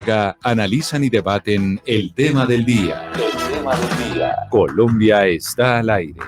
política analizan y debaten el tema del día. Colombia está al aire.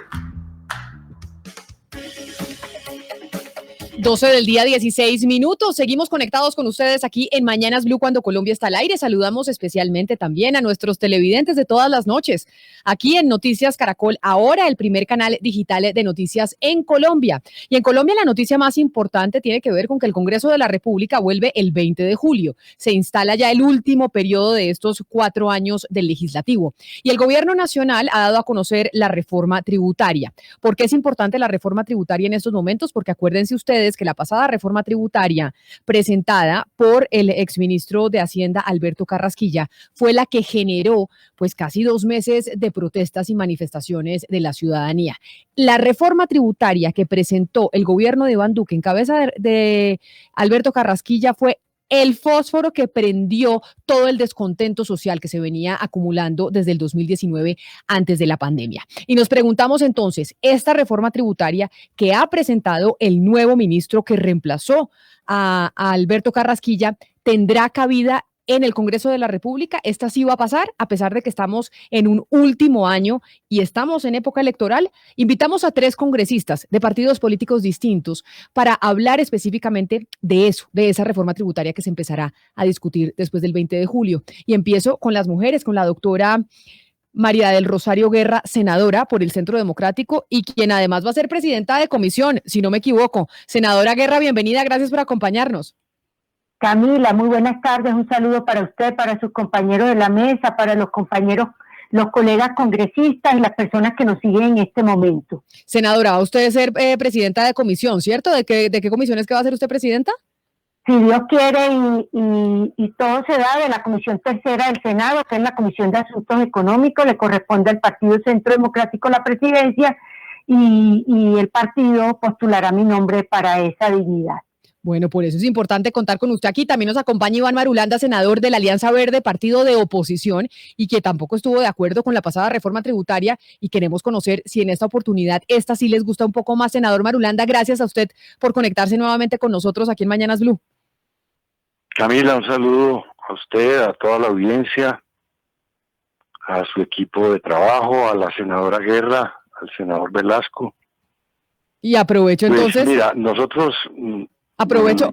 12 del día, 16 minutos. Seguimos conectados con ustedes aquí en Mañanas Blue cuando Colombia está al aire. Saludamos especialmente también a nuestros televidentes de todas las noches. Aquí en Noticias Caracol, ahora el primer canal digital de noticias en Colombia. Y en Colombia la noticia más importante tiene que ver con que el Congreso de la República vuelve el 20 de julio. Se instala ya el último periodo de estos 4 años del legislativo. Y el gobierno nacional ha dado a conocer la reforma tributaria. ¿Por qué es importante la reforma tributaria en estos momentos? Porque acuérdense ustedes que la pasada reforma tributaria presentada por el exministro de Hacienda, Alberto Carrasquilla, fue la que generó pues casi 2 meses de protestas y manifestaciones de la ciudadanía. La reforma tributaria que presentó el gobierno de Iván Duque en cabeza de Alberto Carrasquilla fue el fósforo que prendió todo el descontento social que se venía acumulando desde el 2019 antes de la pandemia. Y nos preguntamos entonces, esta reforma tributaria que ha presentado el nuevo ministro que reemplazó a Alberto Carrasquilla, ¿tendrá cabida en el Congreso de la República? ¿Esta sí va a pasar a pesar de que estamos en un último año y estamos en época electoral? Invitamos a 3 congresistas de partidos políticos distintos para hablar específicamente de eso, de esa reforma tributaria que se empezará a discutir después del 20 de julio. Y empiezo con las mujeres, con la doctora María del Rosario Guerra, senadora por el Centro Democrático y quien además va a ser presidenta de comisión, si no me equivoco. Senadora Guerra, bienvenida, gracias por acompañarnos. Camila, muy buenas tardes, un saludo para usted, para sus compañeros de la mesa, para los compañeros, los colegas congresistas y las personas que nos siguen en este momento. Senadora, va usted a ser presidenta de comisión, ¿cierto? ¿De qué comisión es que va a ser usted presidenta? Si Dios quiere y todo se da de la Comisión Tercera del Senado, que es la Comisión de Asuntos Económicos, le corresponde al Partido Centro Democrático la presidencia y el partido postulará mi nombre para esa dignidad. Bueno, por eso es importante contar con usted aquí. También nos acompaña Iván Marulanda, senador de la Alianza Verde, partido de oposición, y que tampoco estuvo de acuerdo con la pasada reforma tributaria, y queremos conocer si en esta oportunidad esta sí les gusta un poco más. Senador Marulanda, gracias a usted por conectarse nuevamente con nosotros aquí en Mañanas Blue. Camila, un saludo a usted, a toda la audiencia, a su equipo de trabajo, a la senadora Guerra, al senador Velasco. Y aprovecho entonces... Pues mira, nosotros... Aprovecho,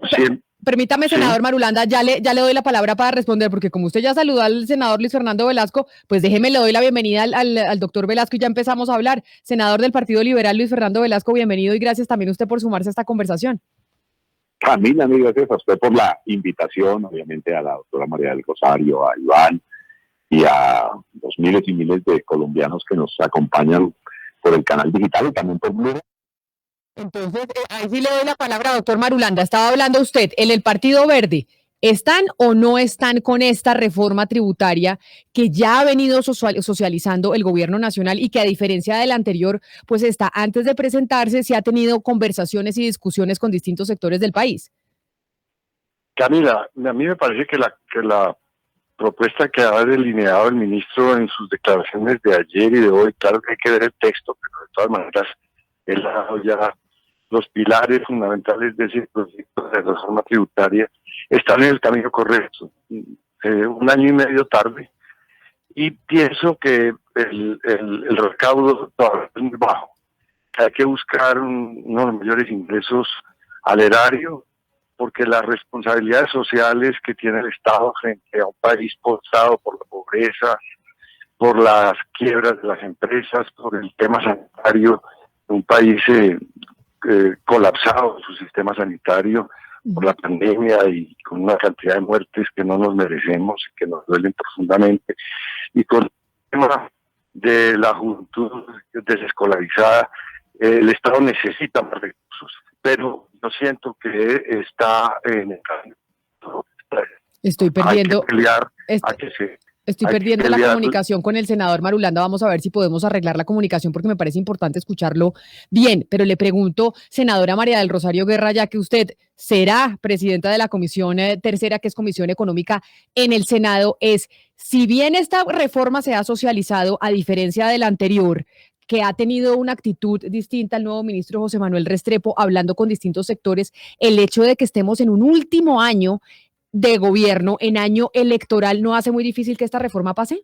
permítame, senador Marulanda, ya le doy la palabra para responder, porque como usted ya saludó al senador Luis Fernando Velasco, pues déjeme, le doy la bienvenida al doctor Velasco y ya empezamos a hablar. Senador del Partido Liberal, Luis Fernando Velasco, bienvenido y gracias también a usted por sumarse a esta conversación. Camila, gracias a usted por la invitación, obviamente a la doctora María del Rosario, a Iván y a los miles y miles de colombianos que nos acompañan por el canal digital y también por Blue. Entonces, ahí sí le doy la palabra, doctor Marulanda. Estaba hablando usted, en el Partido Verde, ¿están o no están con esta reforma tributaria que ya ha venido socializando el gobierno nacional y que a diferencia de la anterior, pues está antes de presentarse, se ha tenido conversaciones y discusiones con distintos sectores del país? Camila, a mí me parece que la propuesta que ha delineado el ministro en sus declaraciones de ayer y de hoy, claro que hay que ver el texto, pero de todas maneras él ha dado ya los pilares fundamentales de ese proyecto de reforma tributaria, están en el camino correcto. 1 año y medio tarde, y pienso que el recaudo todavía es muy bajo, que hay que buscar unos mayores ingresos al erario, porque las responsabilidades sociales que tiene el Estado frente a un país postrado por la pobreza, por las quiebras de las empresas, por el tema sanitario, un país colapsado en su sistema sanitario por la pandemia y con una cantidad de muertes que no nos merecemos y que nos duelen profundamente, y con el tema de la juventud desescolarizada, el Estado necesita más recursos, pero yo siento que está en el camino. Estoy perdiendo. Hay que pelear, Estoy perdiendo la comunicación con el senador Marulanda. Vamos a ver si podemos arreglar la comunicación porque me parece importante escucharlo bien. Pero le pregunto, senadora María del Rosario Guerra, ya que usted será presidenta de la Comisión Tercera, que es Comisión Económica en el Senado, si bien esta reforma se ha socializado a diferencia de la anterior, que ha tenido una actitud distinta al nuevo ministro José Manuel Restrepo, hablando con distintos sectores, el hecho de que estemos en un último año de gobierno en año electoral no hace muy difícil que esta reforma pase?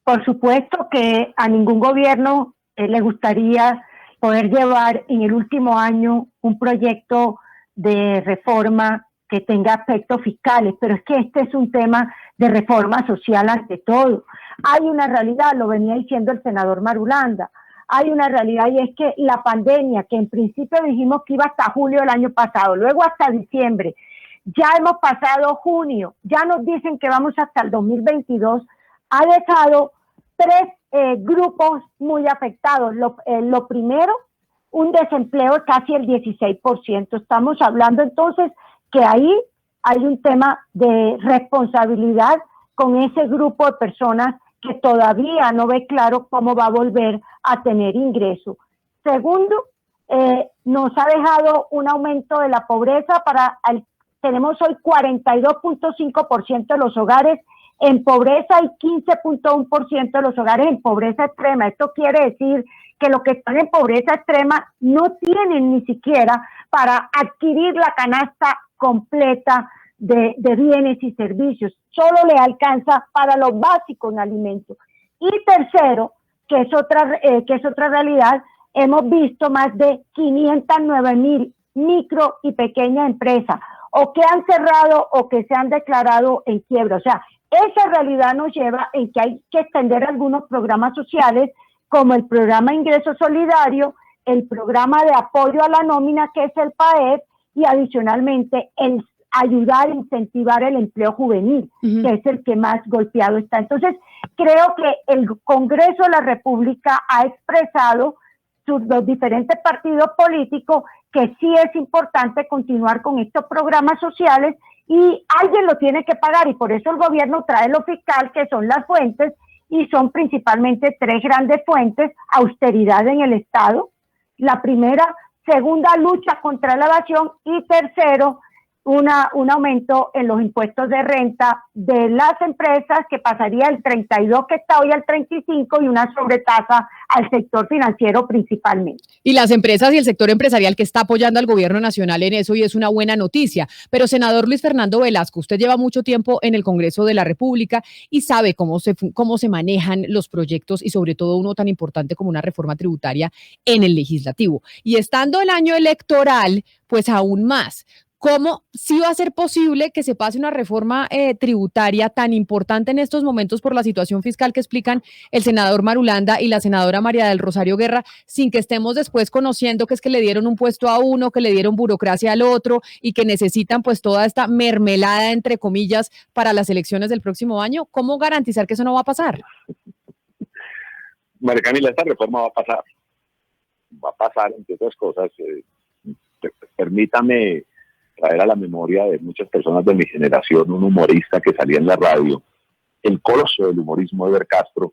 Por supuesto que a ningún gobierno le gustaría poder llevar en el último año un proyecto de reforma que tenga aspectos fiscales, pero es que este es un tema de reforma social ante todo. Hay una realidad, lo venía diciendo el senador Marulanda, hay una realidad y es que la pandemia, que en principio dijimos que iba hasta julio del año pasado, luego hasta diciembre, ya hemos pasado junio, ya nos dicen que vamos hasta el 2022, ha dejado tres grupos muy afectados. Lo primero, un desempleo de casi el 16%. Estamos hablando entonces que ahí hay un tema de responsabilidad con ese grupo de personas que todavía no ve claro cómo va a volver a tener ingreso. Segundo, nos ha dejado un aumento de la pobreza. Tenemos hoy 42.5% de los hogares en pobreza y 15.1% de los hogares en pobreza extrema. Esto quiere decir que los que están en pobreza extrema no tienen ni siquiera para adquirir la canasta completa de bienes y servicios. Solo le alcanza para lo básico en alimentos. Y tercero, que es otra realidad, hemos visto más de 509,000 micro y pequeñas empresas, o que han cerrado o que se han declarado en quiebra. O sea, esa realidad nos lleva en que hay que extender algunos programas sociales, como el programa Ingreso Solidario, el programa de apoyo a la nómina, que es el PAEP, y adicionalmente el ayudar a incentivar el empleo juvenil, que es el que más golpeado está. Entonces, creo que el Congreso de la República ha expresado, los diferentes partidos políticos, que sí es importante continuar con estos programas sociales y alguien lo tiene que pagar, y por eso el gobierno trae lo fiscal, que son las fuentes, y son principalmente tres grandes fuentes: austeridad en el Estado, la primera; segunda, lucha contra la evasión; y tercero, un aumento en los impuestos de renta de las empresas, que pasaría del 32 que está hoy al 35, y una sobretasa al sector financiero principalmente. Y las empresas y el sector empresarial que está apoyando al gobierno nacional en eso, y es una buena noticia. Pero, senador Luis Fernando Velasco, usted lleva mucho tiempo en el Congreso de la República y sabe cómo se manejan los proyectos, y sobre todo uno tan importante como una reforma tributaria en el legislativo. Y estando el año electoral, pues aún más. ¿Cómo sí va a ser posible que se pase una reforma tributaria tan importante en estos momentos por la situación fiscal que explican el senador Marulanda y la senadora María del Rosario Guerra, sin que estemos después conociendo que es que le dieron un puesto a uno, que le dieron burocracia al otro y que necesitan pues toda esta mermelada, entre comillas, para las elecciones del próximo año? ¿Cómo garantizar que eso no va a pasar? María Camila, esta reforma va a pasar. Va a pasar, entre otras cosas. Permítame traer a la memoria de muchas personas de mi generación un humorista que salía en la radio, el coloso del humorismo, Eber Castro,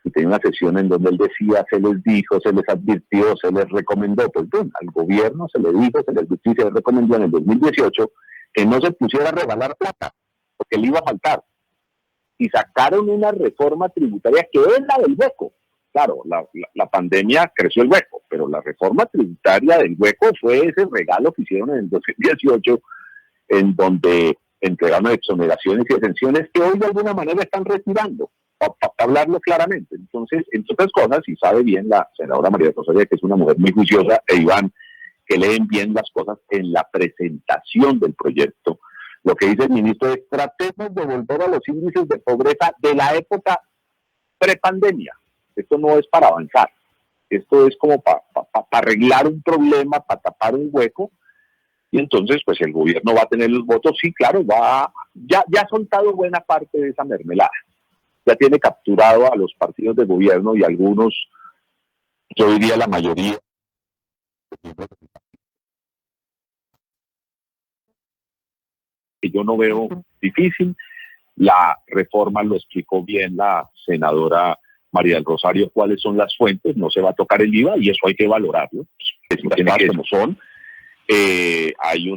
y tenía una sesión en donde él decía: se les dijo, se les advirtió, se les recomendó. Pues bien, al gobierno se le dijo, se les advirtió y se les recomendó en el 2018 que no se pusiera a regalar plata, porque le iba a faltar. Y sacaron una reforma tributaria que es la del hueco. Claro, la pandemia creció el hueco, pero la reforma tributaria del hueco fue ese regalo que hicieron en el 2018, en donde entregaron exoneraciones y exenciones que hoy de alguna manera están retirando, para hablarlo claramente. Entonces, entre otras cosas, y sabe bien la senadora María Rosario, que es una mujer muy juiciosa, e Iván, que leen bien las cosas en la presentación del proyecto, lo que dice el ministro es: tratemos de volver a los índices de pobreza de la época prepandemia. Esto no es para avanzar, esto es como para arreglar un problema, para tapar un hueco, y entonces pues el gobierno va a tener los votos. Sí, claro, ya ha soltado buena parte de esa mermelada, ya tiene capturado a los partidos de gobierno y algunos, yo diría la mayoría. Que yo no veo difícil. La reforma lo explicó bien la senadora María del Rosario, cuáles son las fuentes. No se va a tocar el IVA y eso hay que valorarlo. Como son, hay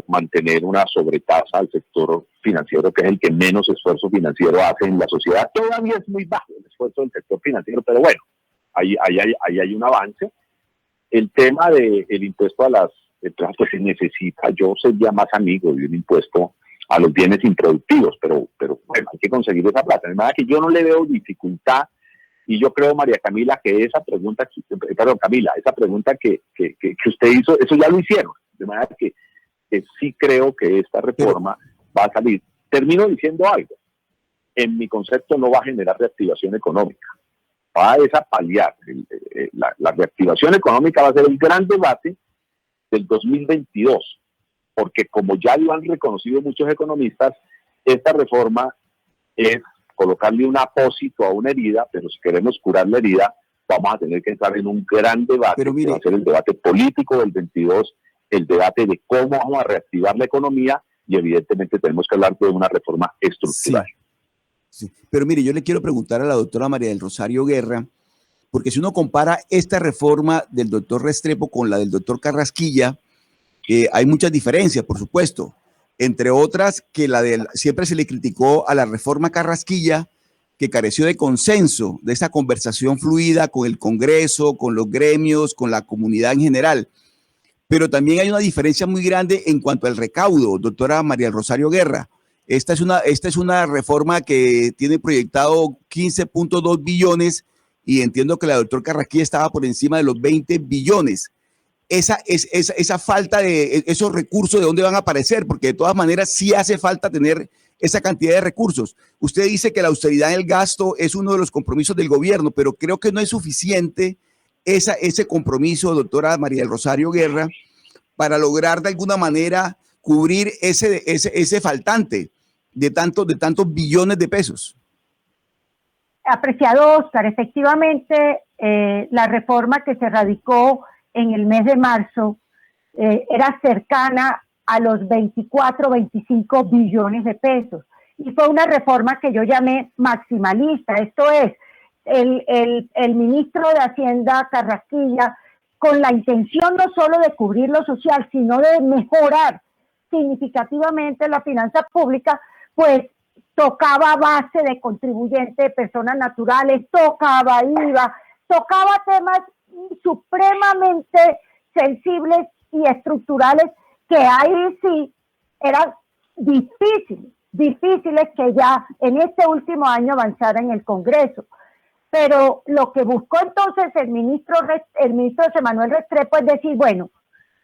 mantener una sobretasa al sector financiero, que es el que menos esfuerzo financiero hace en la sociedad. Todavía es muy bajo el esfuerzo del sector financiero, pero bueno, ahí hay un avance. El tema del impuesto a las entonces pues se necesita, yo sería más amigo de un impuesto a los bienes improductivos, pero bueno, hay que conseguir esa plata. De manera que yo no le veo dificultad, y yo creo, María Camila, que esa pregunta, Camila, esa pregunta que usted hizo, eso ya lo hicieron. De manera que sí creo que esta reforma va a salir. Termino diciendo algo. En mi concepto no va a generar reactivación económica. Va a paliar. La reactivación económica va a ser el gran debate del 2022. Porque como ya lo han reconocido muchos economistas, esta reforma es colocarle un apósito a una herida, pero si queremos curar la herida, vamos a tener que entrar en un gran debate, que va a ser el debate político del 22, el debate de cómo vamos a reactivar la economía, y evidentemente tenemos que hablar de una reforma estructural. Sí. Pero mire, yo le quiero preguntar a la doctora María del Rosario Guerra, porque si uno compara esta reforma del doctor Restrepo con la del doctor Carrasquilla, hay muchas diferencias, por supuesto. Entre otras, que siempre se le criticó a la reforma Carrasquilla, que careció de consenso, de esa conversación fluida con el Congreso, con los gremios, con la comunidad en general. Pero también hay una diferencia muy grande en cuanto al recaudo, doctora María del Rosario Guerra. Esta es una reforma que tiene proyectado 15.2 billones y entiendo que la doctora Carrasquilla estaba por encima de los 20 billones. Esa falta de esos recursos, ¿de dónde van a aparecer? Porque de todas maneras sí hace falta tener esa cantidad de recursos. Usted dice que la austeridad en el gasto es uno de los compromisos del gobierno, pero creo que no es suficiente ese compromiso, doctora María del Rosario Guerra, para lograr de alguna manera cubrir ese faltante de tantos billones de pesos. Apreciado Oscar, efectivamente la reforma que se radicó en el mes de marzo era cercana a los 24, 25 billones de pesos. Y fue una reforma que yo llamé maximalista. Esto es, el ministro de Hacienda, Carrasquilla, con la intención no solo de cubrir lo social, sino de mejorar significativamente la finanza pública, pues tocaba base de contribuyentes, de personas naturales, tocaba IVA, tocaba temas supremamente sensibles y estructurales que ahí sí eran difíciles que ya en este último año avanzara en el Congreso. Pero lo que buscó entonces el ministro José Manuel Restrepo es decir, bueno,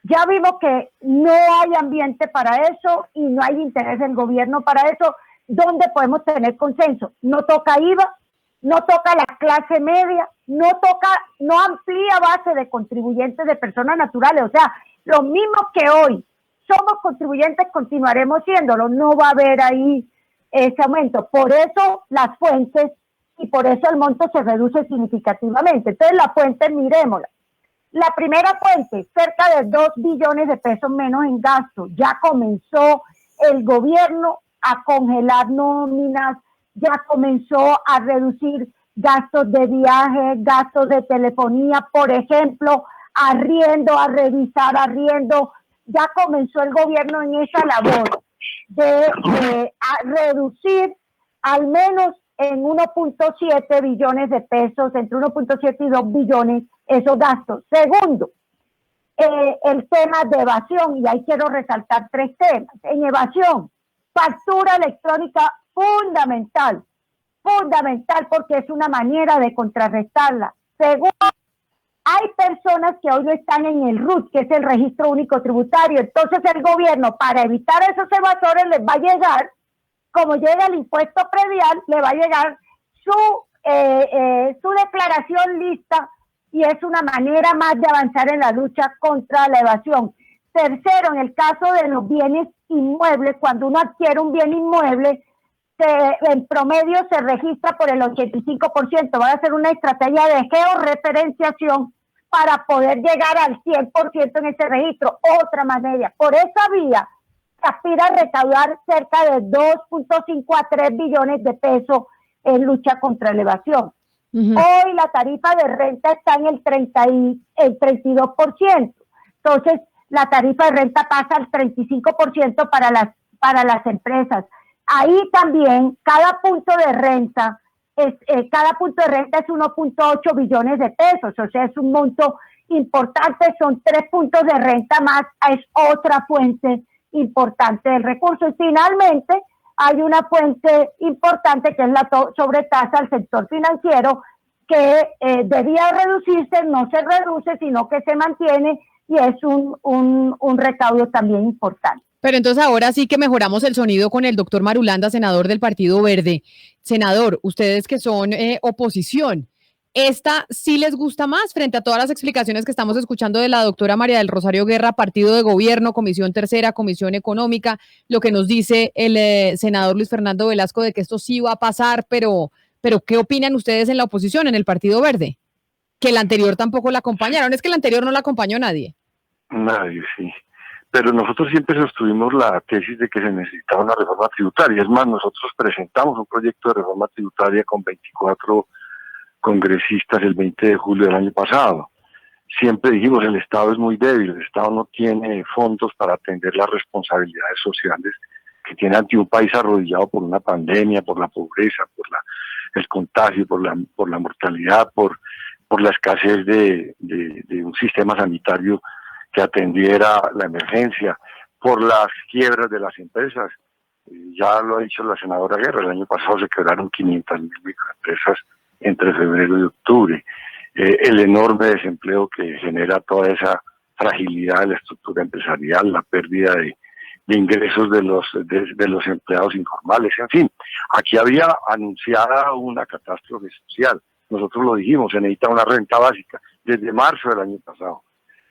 ya vimos que no hay ambiente para eso y no hay interés del gobierno para eso. ¿Dónde podemos tener consenso? No toca IVA, no toca la clase media, no amplía base de contribuyentes de personas naturales. O sea, los mismos que hoy somos contribuyentes continuaremos siéndolo. No va a haber ahí ese aumento. Por eso las fuentes y por eso el monto se reduce significativamente. Entonces la fuente, miremosla. La primera fuente, cerca de 2 billones de pesos menos en gasto. Ya comenzó el gobierno a congelar nóminas, ya comenzó a reducir gastos de viaje, gastos de telefonía, por ejemplo, arriendo, a revisar arriendo. Ya comenzó el gobierno en esa labor de reducir al menos en 1.7 billones de pesos, entre 1.7 y 2 billones, esos gastos. Segundo, el tema de evasión, y ahí quiero resaltar 3 temas. En evasión, factura electrónica fundamental porque es una manera de contrarrestarla. Segundo, hay personas que hoy no están en el RUT, que es el Registro Único Tributario. Entonces el gobierno, para evitar esos evasores, les va a llegar, como llega el impuesto predial, le va a llegar su declaración lista, y es una manera más de avanzar en la lucha contra la evasión. Tercero, en el caso de los bienes inmuebles, cuando uno adquiere un bien inmueble, en promedio se registra por el 85%. Va a ser una estrategia de georreferenciación para poder llegar al 100% en ese registro. Otra manera, por esa vía, se aspira a recaudar cerca de 2.5 a 3 billones de pesos en lucha contra la evasión. Hoy la tarifa de renta está en el 32%. Entonces, la tarifa de renta pasa al 35% para las empresas. Ahí también cada punto de renta es 1.8 billones de pesos, o sea, es un monto importante, son 3 puntos de renta más, es otra fuente importante del recurso. Y finalmente hay una fuente importante que es la sobretasa al sector financiero, que debía reducirse, no se reduce, sino que se mantiene, y es un recaudo también importante. Pero entonces ahora sí que mejoramos el sonido con el doctor Marulanda, senador del Partido Verde. Senador, ustedes que son oposición, ¿esta sí les gusta más frente a todas las explicaciones que estamos escuchando de la doctora María del Rosario Guerra, partido de gobierno, comisión tercera, comisión económica, lo que nos dice el senador Luis Fernando Velasco de que esto sí va a pasar, pero ¿qué opinan ustedes en la oposición, en el Partido Verde? Que el anterior tampoco la acompañaron, es que el anterior no la acompañó nadie. Nadie, sí. Pero nosotros siempre sostuvimos la tesis de que se necesitaba una reforma tributaria. Es más, nosotros presentamos un proyecto de reforma tributaria con 24 congresistas el 20 de julio del año pasado. Siempre dijimos, el Estado es muy débil, el Estado no tiene fondos para atender las responsabilidades sociales que tiene ante un país arrodillado por una pandemia, por la pobreza, por el contagio, por la mortalidad, por la escasez de un sistema sanitario que atendiera la emergencia, por las quiebras de las empresas. Ya lo ha dicho la senadora Guerra, el año pasado se quebraron 500.000 microempresas entre febrero y octubre. El enorme desempleo que genera toda esa fragilidad de la estructura empresarial, la pérdida de ingresos de los empleados informales, en fin. Aquí había anunciada una catástrofe social. Nosotros lo dijimos, se necesita una renta básica desde marzo del año pasado.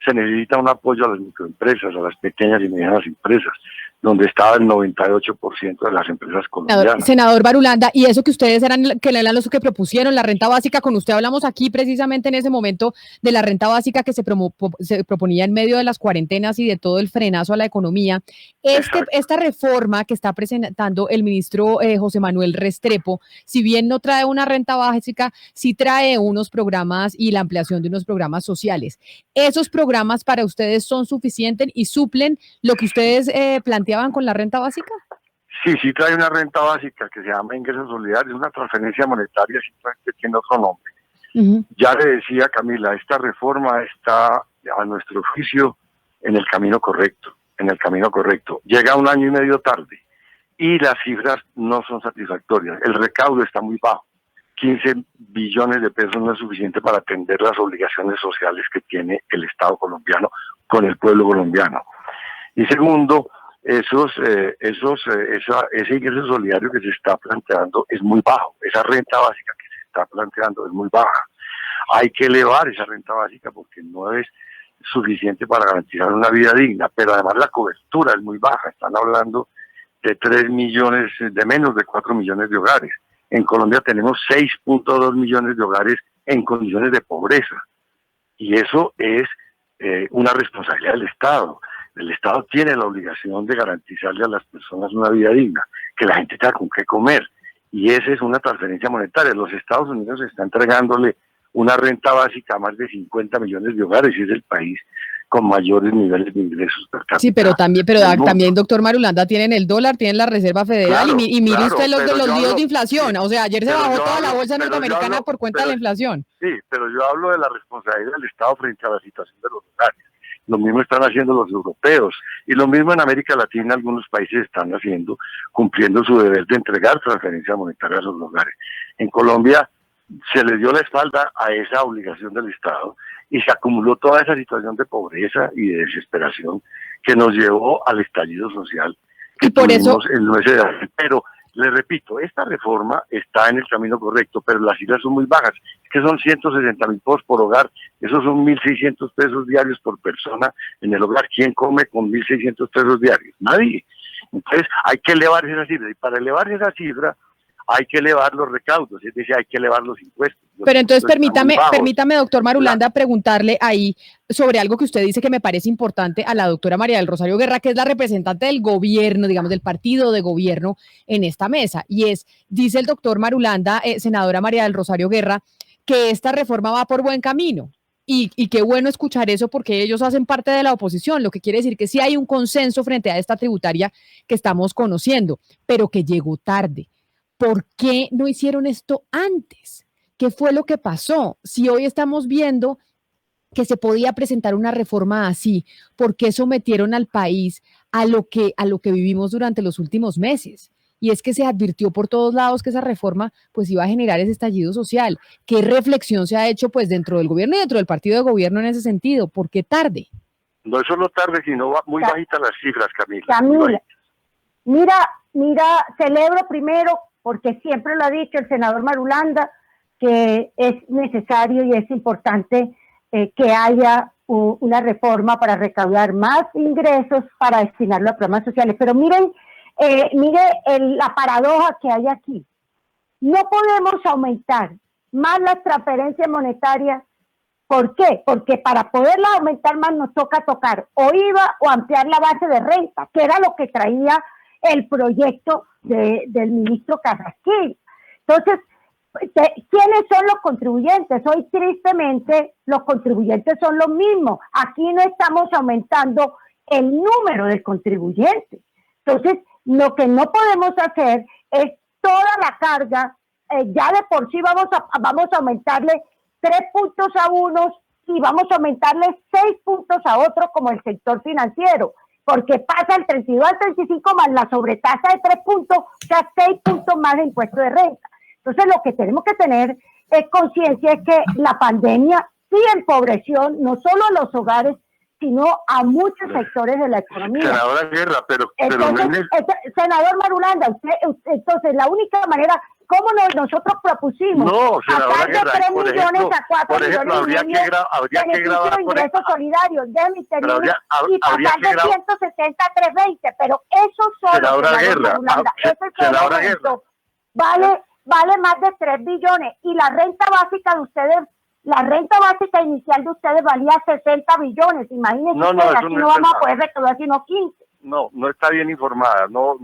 Se necesita un apoyo a las microempresas, a las pequeñas y medianas empresas, donde estaba el 98% de las empresas colombianas. Senador Marulanda, y eso que ustedes eran los que propusieron, la renta básica, con usted hablamos aquí precisamente en ese momento de la renta básica que se proponía en medio de las cuarentenas y de todo el frenazo a la economía. Esta reforma que está presentando el ministro José Manuel Restrepo, si bien no trae una renta básica, sí trae unos programas y la ampliación de unos programas sociales. ¿Esos programas para ustedes son suficientes y suplen lo que ustedes planteaban con la renta básica? Sí trae una renta básica que se llama ingresos solidarios, una transferencia monetaria, simplemente tiene otro nombre. Ya le decía Camila, esta reforma está a nuestro juicio en el camino correcto, Llega 1 año y medio tarde y las cifras no son satisfactorias. El recaudo está muy bajo. 15 billones de pesos no es suficiente para atender las obligaciones sociales que tiene el Estado colombiano con el pueblo colombiano. Y segundo, ese ingreso solidario que se está planteando es muy bajo. Esa renta básica que se está planteando es muy baja. Hay que elevar esa renta básica porque no es suficiente para garantizar una vida digna, pero además la cobertura es muy baja. Están hablando de 3 millones, de menos de 4 millones de hogares. En Colombia tenemos 6.2 millones de hogares en condiciones de pobreza. Y eso es una responsabilidad del Estado. El Estado tiene la obligación de garantizarle a las personas una vida digna, que la gente tenga con qué comer. Y esa es una transferencia monetaria. Los Estados Unidos están entregándole una renta básica a más de 50 millones de hogares y es el país con mayores niveles de ingresos per cápita. Sí, pero también, doctor Marulanda, tienen el dólar, tienen la Reserva Federal, claro, y mire usted los líos de inflación. Sí, o sea, ayer se bajó toda la bolsa norteamericana por cuenta de la inflación. Sí, pero yo hablo de la responsabilidad del Estado frente a la situación de los hogares. Lo mismo están haciendo los europeos y lo mismo en América Latina algunos países están haciendo, cumpliendo su deber de entregar transferencias monetarias a los hogares. En Colombia se le dio la espalda a esa obligación del Estado y se acumuló toda esa situación de pobreza y de desesperación que nos llevó al estallido social que tuvimos en nuestra edad. Pero le repito, esta reforma está en el camino correcto, pero las cifras son muy bajas, que son 160.000 pesos por hogar, esos son 1.600 pesos diarios por persona en el hogar. ¿Quién come con 1.600 pesos diarios? Nadie. Entonces hay que elevar esa cifra, y para elevar esa cifra hay que elevar los recaudos, es decir, hay que elevar los impuestos. Pero entonces permítame, doctor Marulanda, preguntarle ahí sobre algo que usted dice que me parece importante a la doctora María del Rosario Guerra, que es la representante del gobierno, digamos, del partido de gobierno en esta mesa. Y dice el doctor Marulanda, senadora María del Rosario Guerra, que esta reforma va por buen camino. Y qué bueno escuchar eso porque ellos hacen parte de la oposición, lo que quiere decir que sí hay un consenso frente a esta tributaria que estamos conociendo, pero que llegó tarde. ¿Por qué no hicieron esto antes? ¿Qué fue lo que pasó? Si hoy estamos viendo que se podía presentar una reforma así? ¿Por qué sometieron al país a lo que vivimos durante los últimos meses? Y es que se advirtió por todos lados que esa reforma pues iba a generar ese estallido social. ¿Qué reflexión se ha hecho pues dentro del gobierno y dentro del partido de gobierno en ese sentido? ¿Por qué tarde? No es solo tarde, sino muy bajitas las cifras, Camila. Camila, mira, celebro primero, porque siempre lo ha dicho el senador Marulanda, que es necesario y es importante que haya una reforma para recaudar más ingresos para destinarlo a programas sociales. Pero mire la paradoja que hay aquí. No podemos aumentar más las transferencias monetarias. ¿Por qué? Porque para poderlas aumentar más nos toca tocar o IVA o ampliar la base de renta, que era lo que traía el proyecto del ministro Carrasquilla. Entonces, ¿quiénes son los contribuyentes? Hoy, tristemente, los contribuyentes son los mismos. Aquí no estamos aumentando el número del contribuyente. Entonces, lo que no podemos hacer es toda la carga, ya de por sí vamos a aumentarle 3 puntos a unos y vamos a aumentarle 6 puntos a otros como el sector financiero, porque pasa el 32 al 35 más la sobretasa de 3 puntos, o sea, 6 puntos más de impuesto de renta. Entonces, lo que tenemos que tener es conciencia es que la pandemia sí empobreció no solo a los hogares, sino a muchos sectores de la economía. Senadora Guerra, pero entonces, senador Marulanda, entonces la única manera, ¿cómo nosotros propusimos? No, senadora Guerra, de 3 millones a 4 millones habría que grabar ingresos solidarios, déjeme terminar, y pasar de 170 a 320, pero esos son senadora Guerra, senadora Guerra, vale más de 3 billones, y la renta básica de ustedes, la renta básica inicial de ustedes valía 60 billones, imagínense, aquí no vamos a poder recaudar sino 15. No está bien informada, no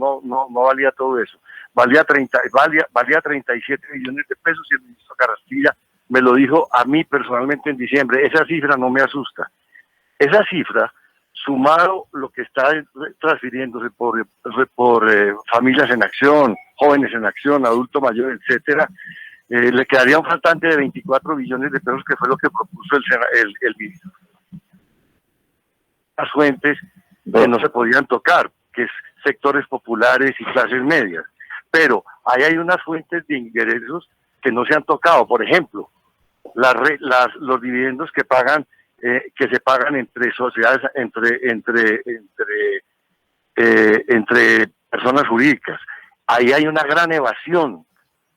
valía todo eso. Valía 37 billones de pesos y el ministro Carrasquilla me lo dijo a mí personalmente en diciembre. Esa cifra no me asusta. Esa cifra, sumado lo que está transfiriéndose por familias en acción, jóvenes en acción, adultos mayores, etcétera, le quedaría un faltante de 24 billones de pesos, que fue lo que propuso el ministro. Las fuentes que no se podían tocar, que es sectores populares y clases medias. Pero ahí hay unas fuentes de ingresos que no se han tocado. Por ejemplo, los dividendos que se pagan entre sociedades, entre personas jurídicas. Ahí hay una gran evasión,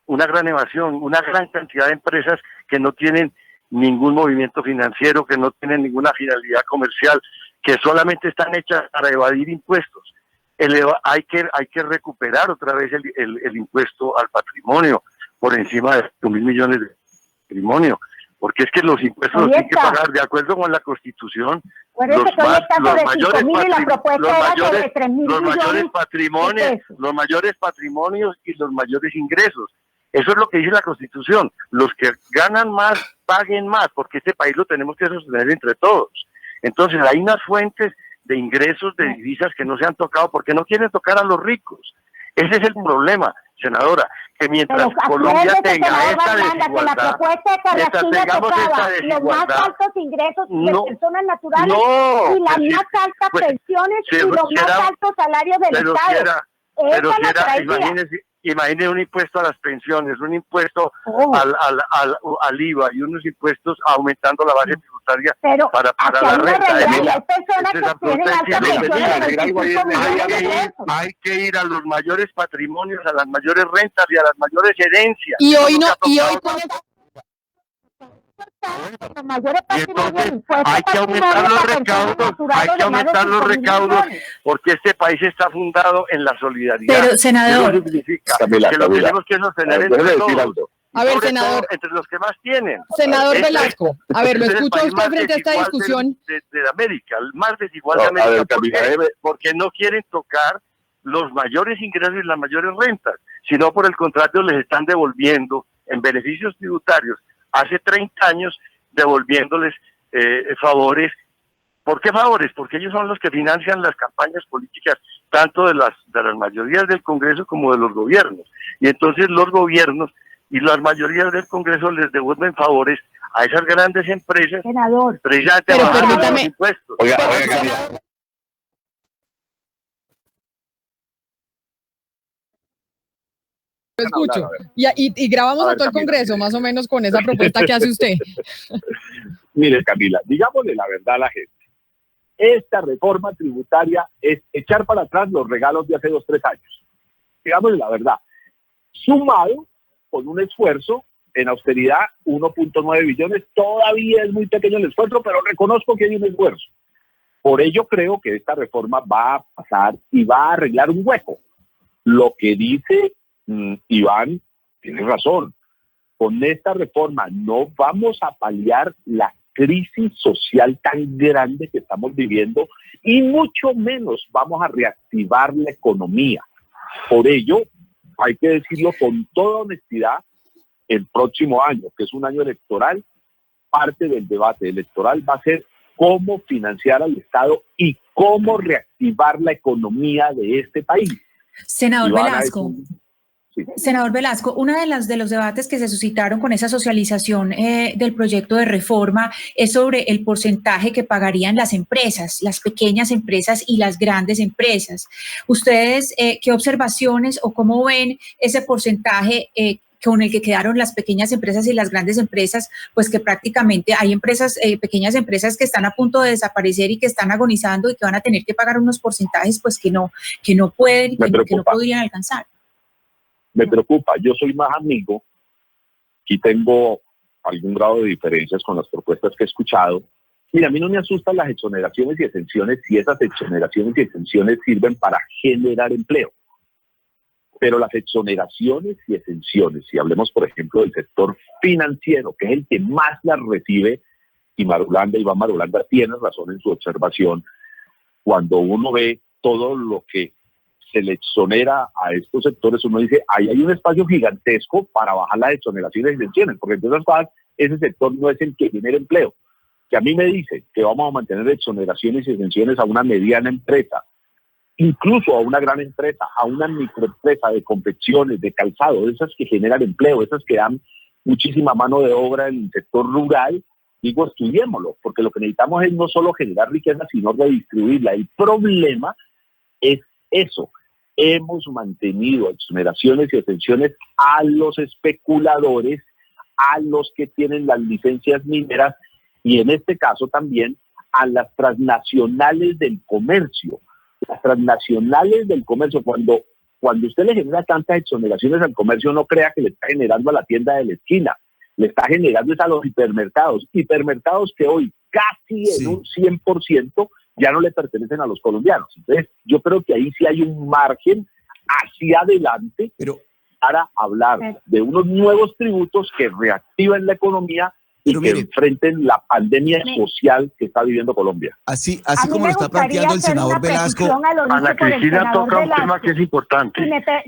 una gran cantidad de empresas que no tienen ningún movimiento financiero, que no tienen ninguna finalidad comercial, que solamente están hechas para evadir impuestos. Hay que recuperar otra vez el impuesto al patrimonio por encima de 1.000 millones de patrimonio, porque es que los impuestos los tienen que pagar de acuerdo con la Constitución. Los mayores patrimonios y los mayores ingresos. Eso es lo que dice la Constitución. Los que ganan más, paguen más, porque este país lo tenemos que sostener entre todos. Entonces hay unas fuentes de ingresos de divisas que no se han tocado porque no quieren tocar a los ricos. Ese es el problema, senadora, que mientras Colombia tenga esta desigualdad, la propuesta de Carrasquilla tocaba los más altos ingresos de personas naturales y las más altas pensiones y los más altos salarios del Estado. Imagínese un impuesto a las pensiones, un impuesto al IVA y unos impuestos aumentando la base tributaria para la renta. Hay que ir a los mayores patrimonios, a las mayores rentas y a las mayores herencias. Y hoy hay que aumentar los recaudos, porque este país está fundado en la solidaridad. Pero, senador, eso significa que lo tenemos que sostener entre todos. A ver, senador, entre los que más tienen. Senador Velasco, a ver, lo escucho a usted frente a esta discusión. De América, el más desigual de América, porque no quieren tocar los mayores ingresos y las mayores rentas, sino por el contrario les están devolviendo en beneficios tributarios hace 30 años, devolviéndoles favores. ¿Por qué favores? Porque ellos son los que financian las campañas políticas, tanto de las mayorías del Congreso como de los gobiernos. Y entonces los gobiernos y las mayorías del Congreso les devuelven favores a esas grandes empresas, Senador. precisamente Pero bajando permítame. los impuestos. Oiga, Lo escucho. Y grabamos a todo el Congreso, más o menos, con esa propuesta que hace usted. Mire, Camila, digámosle la verdad a la gente. Esta reforma tributaria es echar para atrás los regalos de hace 2 o 3 años. Digámosle la verdad. Sumado con un esfuerzo en austeridad, 1.9 billones, todavía es muy pequeño el esfuerzo, pero reconozco que hay un esfuerzo. Por ello creo que esta reforma va a pasar y va a arreglar un hueco. Lo que dice Iván tiene razón. Con esta reforma no vamos a paliar la crisis social tan grande que estamos viviendo y mucho menos vamos a reactivar la economía. Por ello, hay que decirlo con toda honestidad, el próximo año, que es un año electoral, parte del debate electoral va a ser cómo financiar al Estado y cómo reactivar la economía de este país. Senador Ivana, Velasco. Senador Velasco, uno de los debates que se suscitaron con esa socialización del proyecto de reforma es sobre el porcentaje que pagarían las empresas, las pequeñas empresas y las grandes empresas. ¿Ustedes qué observaciones o cómo ven ese porcentaje con el que quedaron las pequeñas empresas y las grandes empresas? Pues que prácticamente hay empresas, pequeñas empresas que están a punto de desaparecer y que están agonizando y que van a tener que pagar unos porcentajes pues que no pueden, que no podrían alcanzar. Me preocupa, yo soy más amigo, y tengo algún grado de diferencias con las propuestas que he escuchado. Mira, a mí no me asustan las exoneraciones y exenciones si esas exoneraciones y exenciones sirven para generar empleo. Pero las exoneraciones y exenciones, si hablemos por ejemplo del sector financiero, que es el que más las recibe, y Iván Marulanda tiene razón en su observación, cuando uno ve todo lo que se le exonera a estos sectores, uno dice, ahí hay un espacio gigantesco para bajar las exoneraciones y exenciones, porque entre otras cosas, ese sector no es el que genera empleo. Que a mí me dice que vamos a mantener exoneraciones y exenciones a una mediana empresa, incluso a una gran empresa, a una microempresa de confecciones, de calzado, esas que generan empleo, esas que dan muchísima mano de obra en el sector rural, digo, estudiémoslo, porque lo que necesitamos es no solo generar riqueza, sino redistribuirla. El problema es eso. Hemos mantenido exoneraciones y exenciones a los especuladores, a los que tienen las licencias mineras y en este caso también a las transnacionales del comercio. Las transnacionales del comercio, cuando usted le genera tantas exoneraciones al comercio, no crea que le está generando a la tienda de la esquina, le está generando es a los hipermercados que hoy casi en un 100% ya no le pertenecen a los colombianos. Entonces, yo creo que ahí sí hay un margen hacia adelante para hablar de unos nuevos tributos que reactiven la economía y que enfrenten la pandemia social que está viviendo Colombia. Así como lo está planteando el senador Velasco. Ana Cristina toca un tema que es importante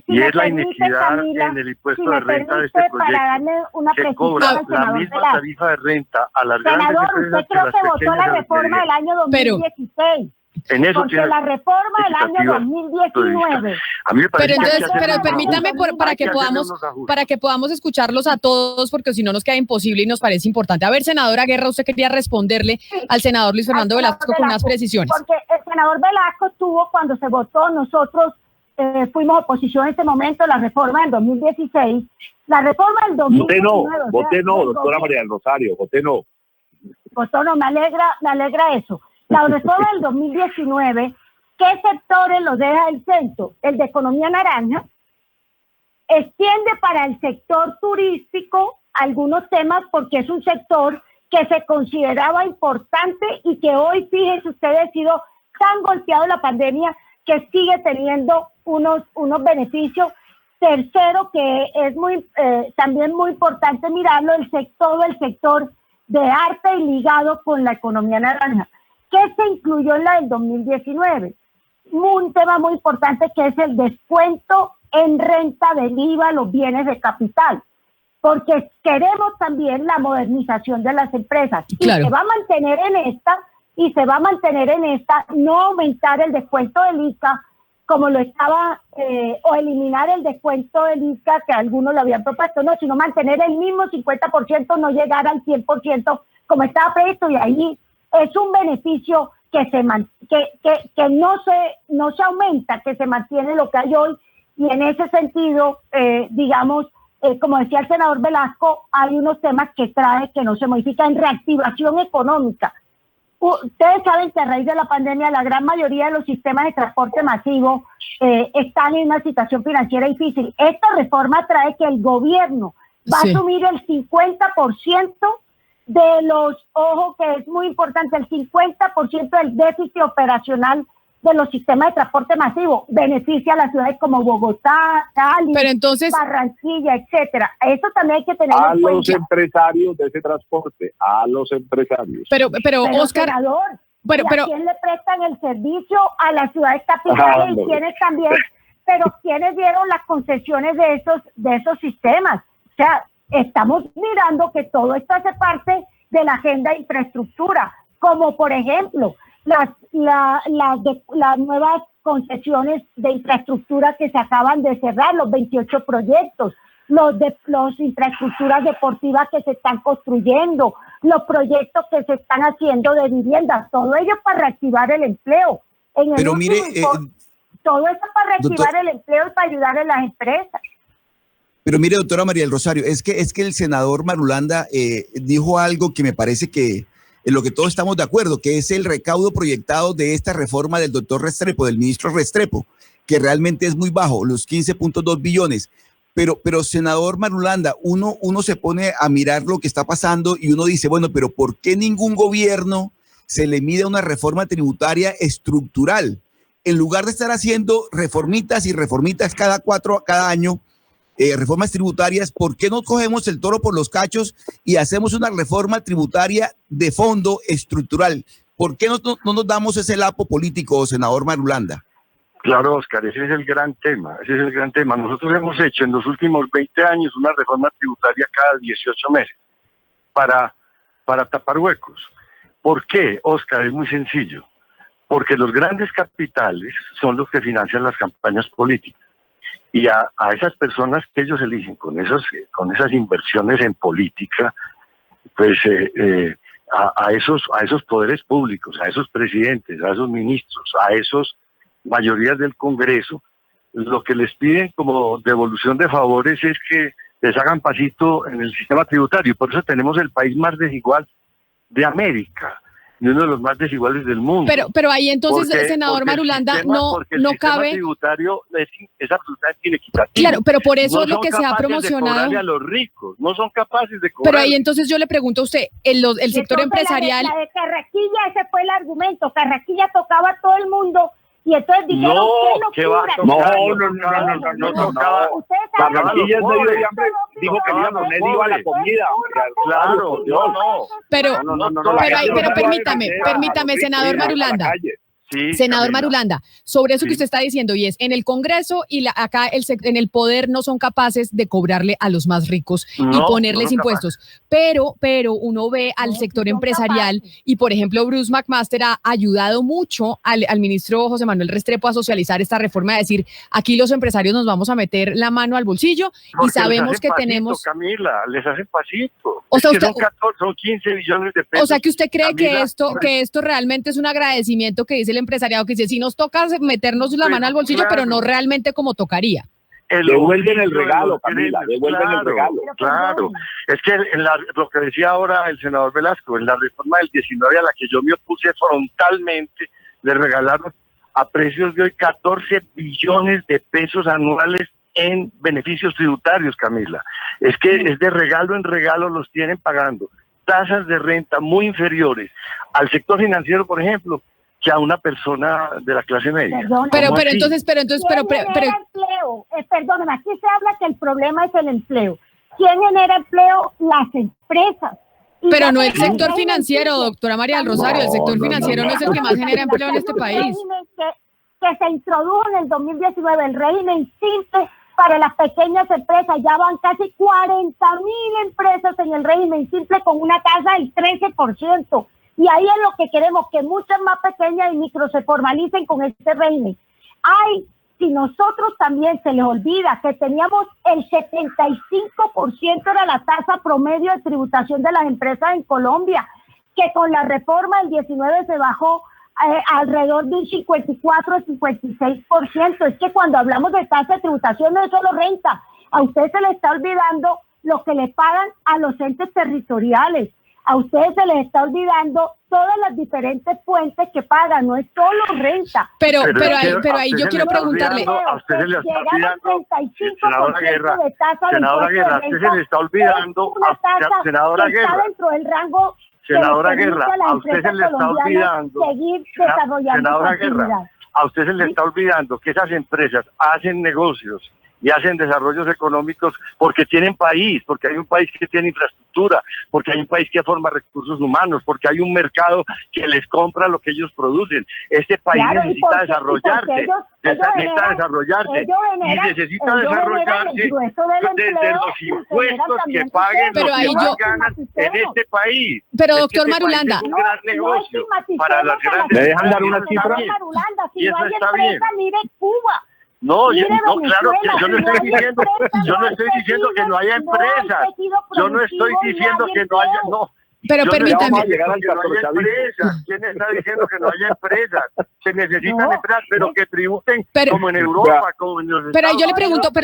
y es la inequidad en el impuesto de renta de este proyecto, que cobra la misma tarifa de renta a las grandes empresas que a las pequeñas. Usted creo que votó la reforma del año 2016. En eso porque la reforma del año 2019. A mí me parece pero permítame para que podamos escucharlos a todos, porque si no nos queda imposible y nos parece importante. A ver, senadora Guerra, usted quería responderle al senador Luis Fernando Velasco con unas precisiones. Porque el senador Velasco tuvo, cuando se votó, nosotros fuimos oposición en ese momento, la reforma del 2016, la reforma del 2019. Voté no, doctora María del Rosario, voté no. Votó no, me alegra eso. La reforma del 2019, ¿qué sectores los deja el centro? El de economía naranja, extiende para el sector turístico algunos temas porque es un sector que se consideraba importante y que hoy, fíjense ustedes, ha sido tan golpeado la pandemia que sigue teniendo unos beneficios. Tercero, que es también muy importante mirarlo, todo el sector de arte y ligado con la economía naranja. ¿Qué se incluyó en la del 2019? Un tema muy importante que es el descuento en renta del IVA a los bienes de capital, porque queremos también la modernización de las empresas. Claro. Y se va a mantener en esta, no aumentar el descuento del ICA como lo estaba, o eliminar el descuento del ICA que algunos lo habían propuesto, no, sino mantener el mismo 50%, no llegar al 100% como estaba previsto, y ahí es un beneficio que no se aumenta, que se mantiene lo que hay hoy, y en ese sentido, digamos, como decía el senador Velasco, hay unos temas que trae que no se modifican. Reactivación económica. Ustedes saben que a raíz de la pandemia la gran mayoría de los sistemas de transporte masivo están en una situación financiera difícil. Esta reforma trae que el gobierno va a asumir el 50% de los, ojo que es muy importante, el 50% del déficit operacional de los sistemas de transporte masivo. Beneficia a las ciudades como Bogotá, Cali, Barranquilla, etcétera. Eso también hay que tener en cuenta. A los empresarios de ese transporte, a los empresarios. Pero Oscar, senador, pero ¿a quién le prestan el servicio? A las ciudades capitales, y quienes también, pero quienes dieron las concesiones de esos sistemas. O sea, estamos mirando que todo esto hace parte de la agenda de infraestructura, como por ejemplo las nuevas concesiones de infraestructura que se acaban de cerrar, los 28 proyectos, los infraestructuras deportivas que se están construyendo, los proyectos que se están haciendo de viviendas, todo ello para reactivar el empleo. Pero mire, todo eso para reactivar el empleo y para ayudar a las empresas. Pero mire, doctora María del Rosario, es que el senador Marulanda dijo algo que me parece que en lo que todos estamos de acuerdo, que es el recaudo proyectado de esta reforma del doctor Restrepo, del ministro Restrepo, que realmente es muy bajo, los 15.2 billones. Pero senador Marulanda, uno se pone a mirar lo que está pasando y uno dice, bueno, pero ¿por qué ningún gobierno se le mide una reforma tributaria estructural? En lugar de estar haciendo reformitas y reformitas cada año, reformas tributarias, ¿por qué no cogemos el toro por los cachos y hacemos una reforma tributaria de fondo estructural? ¿Por qué no nos damos ese lapo político, senador Marulanda? Claro, Oscar, ese es el gran tema, Nosotros hemos hecho en los últimos 20 años una reforma tributaria cada 18 meses para tapar huecos. ¿Por qué, Oscar? Es muy sencillo. Porque los grandes capitales son los que financian las campañas políticas. Y a esas personas que ellos eligen con esas inversiones en política, pues a esos poderes públicos, a esos presidentes, a esos ministros, a esos mayorías del Congreso, lo que les piden como devolución de favores es que les hagan pasito en el sistema tributario. Por eso tenemos el país más desigual de América y uno de los más desiguales del mundo. Pero ahí entonces, senador Marulanda, no cabe. El sistema tributario es absolutamente inequitativo. Claro, pero por eso es lo que se ha promocionado. A los ricos, no son capaces de cobrar. Pero ahí entonces yo le pregunto a usted, el sector empresarial. La de Carrasquilla, ese fue el argumento. Carrasquilla tocaba a todo el mundo. Y entonces dijeron que no tocaba. Carrasquilla dijo que iba a poner IVA a la comida. Claro, Pero permítame, senador Marulanda. Sí, senador Marulanda, sobre eso que usted está diciendo, y es, en el Congreso y acá en el poder no son capaces de cobrarle a los más ricos y ponerles impuestos, pero uno ve al sector empresarial y, por ejemplo, Bruce McMaster ha ayudado mucho al ministro José Manuel Restrepo a socializar esta reforma, de decir, aquí los empresarios nos vamos a meter la mano al bolsillo y sabemos que tenemos... Camila, les hacen pasito. O sea, usted, son 15 billones de pesos. O sea, que usted cree, Camila, que esto realmente es un agradecimiento que dice el empresariado, que dice, si nos toca meternos la mano al bolsillo, claro, pero no realmente como tocaría. Devuelven el regalo, Camila, devuelven el regalo. Claro, es que lo que decía ahora el senador Velasco, en la reforma del 19 a la que yo me opuse frontalmente, le regalaron a precios de hoy 14 billones de pesos anuales en beneficios tributarios, Camila. Es que es de regalo en regalo, los tienen pagando tasas de renta muy inferiores al sector financiero, por ejemplo, que a una persona de la clase media. Pero entonces, empleo? Perdóname, aquí se habla que el problema es el empleo. ¿Quién genera empleo? Las empresas. Pero no el sector financiero, doctora María del Rosario, el sector financiero no es el que más genera empleo en este país. Que se introdujo en el 2019, el régimen simple para las pequeñas empresas, ya van casi 40.000 empresas en el régimen simple con una tasa del 13%. Y ahí es lo que queremos, que muchas más pequeñas y micro se formalicen con este régimen. Hay si nosotros también se les olvida que teníamos el 75% era la tasa promedio de tributación de las empresas en Colombia, que con la reforma del 19 se bajó alrededor de un 54 o 56%. Es que cuando hablamos de tasa de tributación no es solo renta, a usted se le está olvidando lo que le pagan a los entes territoriales. A ustedes se les está olvidando todas las diferentes fuentes que pagan, no es solo renta. Pero ahí yo quiero preguntarle. A usted se le está olvidando, senadora Guerra, de tasa senadora de Guerra, a usted se le está olvidando, senadora Guerra, está dentro del rango senadora Guerra, a usted se le está olvidando, seguir desarrollando senadora Guerra, a usted se le está olvidando que esas empresas hacen negocios y hacen desarrollos económicos porque tienen país, porque hay un país que tiene infraestructura, porque hay un país que forma recursos humanos, porque hay un mercado que les compra lo que ellos producen. Este país necesita desarrollarse, necesita desarrollarse y necesita desarrollarse desde los impuestos que paguen los que más ganan en este país. Pero doctor Marulanda, es un gran negocio para las grandes. ¿Me dejan dar una cifra? Y eso está bien. Mire Cuba. No, claro que yo no estoy diciendo que no haya empresas. Yo no estoy diciendo que no haya, no. Pero permítame. ¿Quién está diciendo que no haya empresas? Se necesitan empresas, pero que tributen como en Europa, como en los Pero Estados yo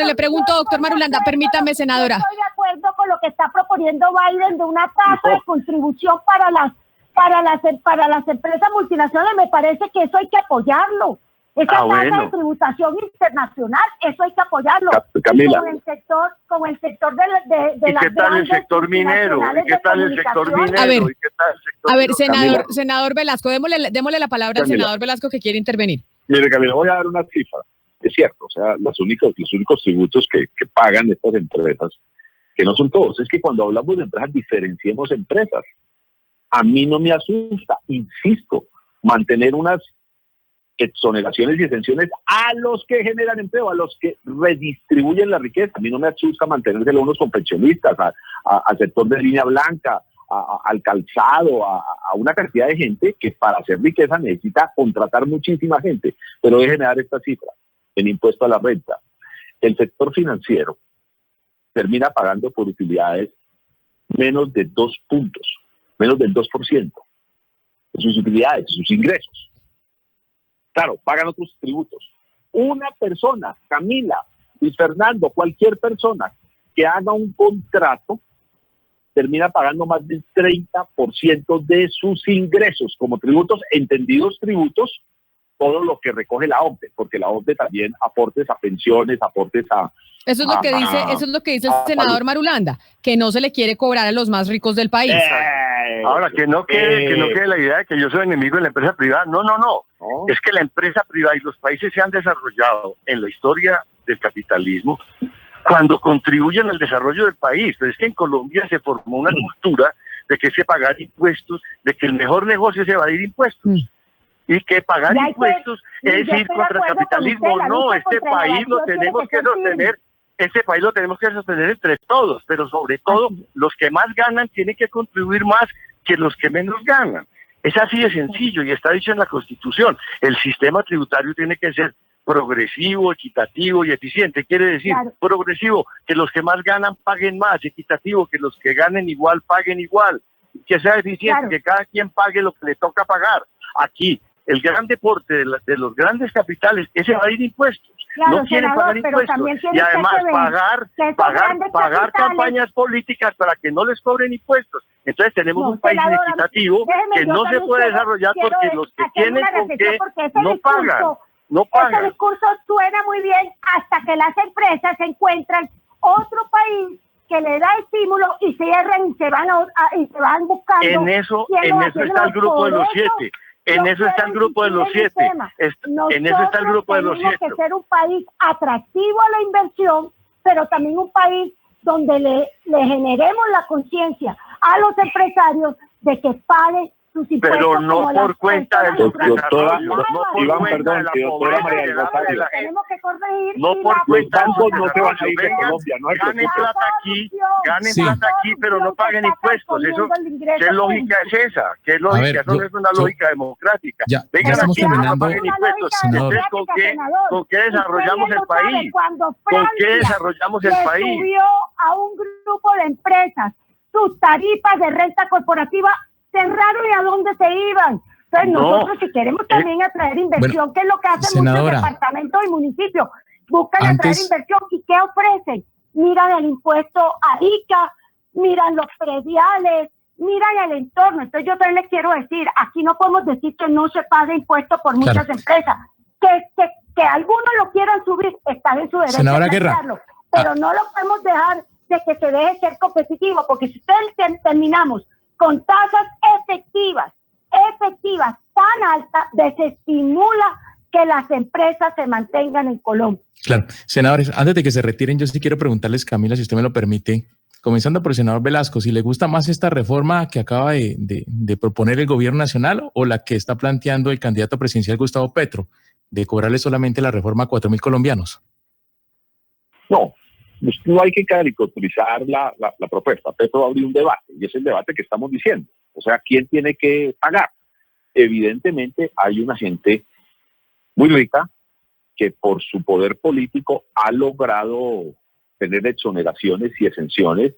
le pregunto, doctor Marulanda, permítame, senadora. Estoy de acuerdo con lo que está proponiendo Biden de una tasa de contribución para las empresas multinacionales. Me parece que eso hay que apoyarlo. Esa tasa de tributación internacional, eso hay que apoyarlo. Camila. Con el sector de ¿Y qué tal el sector minero? ¿Y qué tal el sector minero? A ver, senador Velasco, démosle la palabra al senador Velasco que quiere intervenir. Mire, Camila, voy a dar una cifra. Es cierto, o sea, los únicos tributos que pagan estas empresas, que no son todos, es que cuando hablamos de empresas, diferenciemos empresas. A mí no me asusta, insisto, mantener unas exoneraciones y exenciones a los que generan empleo, a los que redistribuyen la riqueza. A mí no me asusta mantenérselo a unos confeccionistas, al sector de línea blanca, al calzado, a una cantidad de gente que para hacer riqueza necesita contratar muchísima gente. Pero déjenme dar esta cifra. En impuesto a la renta, el sector financiero termina pagando por utilidades menos de 2 puntos, menos del 2% de sus utilidades, de sus ingresos. Claro, pagan otros tributos. Una persona, Camila, Luis Fernando, cualquier persona que haga un contrato, termina pagando más del 30% de sus ingresos como tributos, entendidos tributos, todo lo que recoge la OCDE, porque la OCDE también aportes a pensiones, aportes a... Eso es lo que dice el senador Marulanda, que no se le quiere cobrar a los más ricos del país. Ahora, que no quede la idea de que yo soy enemigo de la empresa privada. No. Es que la empresa privada y los países se han desarrollado en la historia del capitalismo cuando contribuyen al desarrollo del país. Pero es que en Colombia se formó una cultura de que se pagar impuestos, de que el mejor negocio es evadir impuestos. Y que pagar impuestos es ir contra el capitalismo. No, este país lo tenemos que sostener. Este país lo tenemos que sostener entre todos, pero sobre todo los que más ganan tienen que contribuir más que los que menos ganan. Es así de sencillo y está dicho en la Constitución. El sistema tributario tiene que ser progresivo, equitativo y eficiente. Quiere decir, progresivo, que los que más ganan paguen más, equitativo, que los que ganen igual paguen igual, que sea eficiente, que cada quien pague lo que le toca pagar. Aquí, el gran deporte de los grandes capitales es evadir impuestos. No quieren pagar impuestos y además pagar campañas políticas para que no les cobren impuestos. Entonces tenemos un país inequitativo que no se puede desarrollar porque los que tienen con qué no pagan. Ese discurso suena muy bien hasta que las empresas encuentran otro país que le da estímulo y cierran y se van buscando. En eso está el grupo de los 7. En eso está el grupo de los 7. En eso está el grupo de los 7. Tenemos que ser un país atractivo a la inversión, pero también un país donde le generemos la conciencia a los empresarios de que paguen sus impuestos. Pero no como por las cuenta del personas doctora, desarrollo, no por Iván, cuenta perdón, de la doctora pobreza María y del del hambre de Rosario. la gente. Tenemos que corregir. No y por la cuenta Los bancos no se van a ir de vengan, Colombia, no se ganen preocupen. plata aquí, ganen Sí. plata aquí, pero no paguen impuestos. Eso, ¿qué lógica es esa? ¿Qué ver, lógica? Eso no es una yo- lógica democrática. Ya Vengan estamos aquí, pero no terminando, paguen impuestos. senador. Entonces, ¿con qué desarrollamos el país? Cuando ¿Con qué Francia desarrollamos el le país? subió a un grupo de empresas sus tarifas de renta corporativa, cerraron y a dónde se iban. Entonces No. nosotros si queremos también atraer inversión, que es lo que hacen senadora, muchos departamentos y municipios, buscan antes- atraer inversión. ¿Y qué ofrecen? Miran el impuesto a ICA, miran los prediales, miran el entorno. Entonces yo también les quiero decir, aquí no podemos decir que no se pague impuesto por muchas empresas. Que algunos lo quieran subir, está en su derecho Senadora de Guerra. hacerlo, pero no lo podemos dejar de que se deje ser competitivo, porque si ustedes terminamos con tasas efectivas tan altas, desestimula que las empresas se mantengan en Colombia. Claro, senadores, antes de que se retiren, yo sí quiero preguntarles, Camila, si usted me lo permite, comenzando por el senador Velasco, si le gusta más esta reforma que acaba de proponer el gobierno nacional o la que está planteando el candidato presidencial Gustavo Petro, de cobrarle solamente la reforma a 4.000 colombianos. No, no hay que caricaturizar la propuesta. Petro abrió un debate y es el debate que estamos diciendo. O sea, ¿quién tiene que pagar? Evidentemente hay una gente muy rica que por su poder político ha logrado tener exoneraciones y exenciones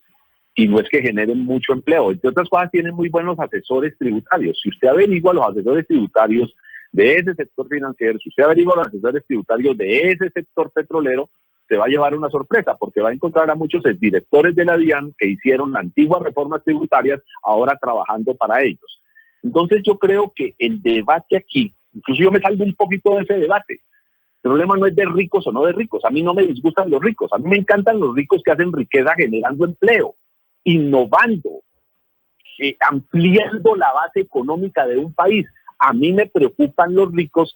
y no es que generen mucho empleo. Entre otras cosas, tienen muy buenos asesores tributarios. Si usted averigua los asesores tributarios de ese sector financiero, si usted averigua los asesores tributarios de ese sector petrolero, se va a llevar una sorpresa, porque va a encontrar a muchos directores de la DIAN que hicieron antiguas reformas tributarias, ahora trabajando para ellos. Entonces yo creo que el debate aquí, incluso yo me salgo un poquito de ese debate, el problema no es de ricos o no de ricos, a mí no me disgustan los ricos, a mí me encantan los ricos que hacen riqueza generando empleo, innovando, ampliando la base económica de un país. A mí me preocupan los ricos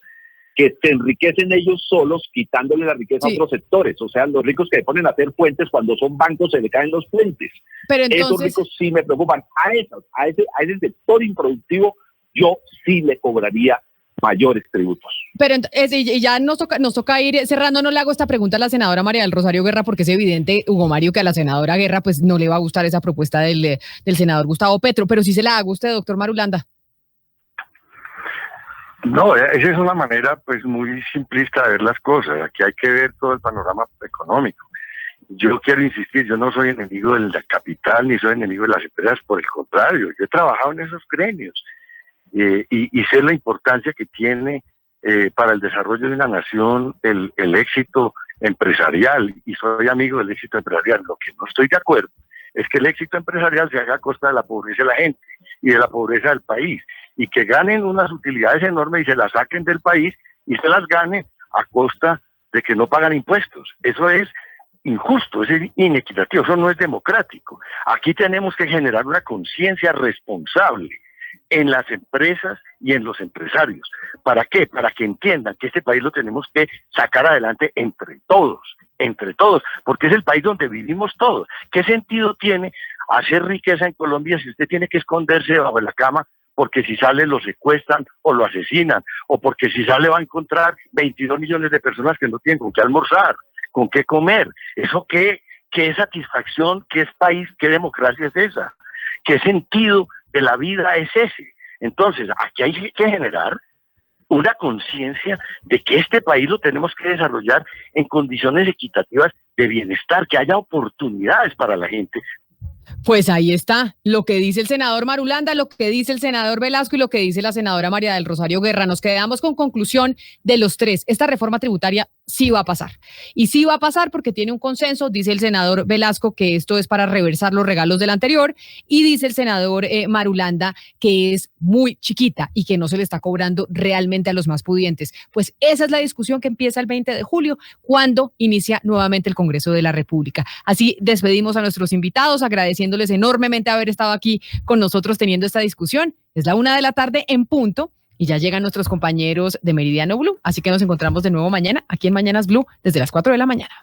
que se enriquecen ellos solos, quitándole la riqueza a otros sectores. O sea, los ricos que se ponen a hacer puentes cuando son bancos se le caen los puentes. Pero entonces, esos ricos sí me preocupan. A ese sector improductivo yo sí le cobraría mayores tributos. Pero y ya nos toca ir cerrando. No le hago esta pregunta a la senadora María del Rosario Guerra porque es evidente, Hugo Mario, que a la senadora Guerra pues no le va a gustar esa propuesta del senador Gustavo Petro, pero sí se la haga usted, doctor Marulanda. No, esa es una manera pues muy simplista de ver las cosas. Aquí hay que ver todo el panorama económico. Yo quiero insistir, yo no soy enemigo del capital ni soy enemigo de las empresas, por el contrario, yo he trabajado en esos gremios y sé la importancia que tiene para el desarrollo de una nación el éxito empresarial, y soy amigo del éxito empresarial. Lo que no estoy de acuerdo es que el éxito empresarial se haga a costa de la pobreza de la gente y de la pobreza del país, y que ganen unas utilidades enormes y se las saquen del país y se las ganen a costa de que no pagan impuestos. Eso es injusto, es inequitativo, eso no es democrático. Aquí tenemos que generar una conciencia responsable en las empresas y en los empresarios. ¿Para qué? Para que entiendan que este país lo tenemos que sacar adelante entre todos, porque es el país donde vivimos todos. ¿Qué sentido tiene hacer riqueza en Colombia si usted tiene que esconderse debajo de la cama porque si sale lo secuestran o lo asesinan, o porque si sale va a encontrar 22 millones de personas que no tienen con qué almorzar, con qué comer? ¿Eso qué satisfacción, qué es país, qué democracia es esa? ¿Qué sentido de la vida es ese? Entonces, aquí hay que generar una conciencia de que este país lo tenemos que desarrollar en condiciones equitativas de bienestar, que haya oportunidades para la gente. Pues ahí está lo que dice el senador Marulanda, lo que dice el senador Velasco y lo que dice la senadora María del Rosario Guerra. Nos quedamos con conclusión de los tres. Esta reforma tributaria sí va a pasar. Y sí va a pasar porque tiene un consenso. Dice el senador Velasco que esto es para reversar los regalos del anterior, y dice el senador Marulanda que es muy chiquita y que no se le está cobrando realmente a los más pudientes. Pues esa es la discusión que empieza el 20 de julio, cuando inicia nuevamente el Congreso de la República. Así despedimos a nuestros invitados, agradeciéndoles enormemente haber estado aquí con nosotros teniendo esta discusión. Es la 1:00 p.m. en punto y ya llegan nuestros compañeros de Meridiano Blue, así que nos encontramos de nuevo mañana aquí en Mañanas Blue desde las 4 de la mañana.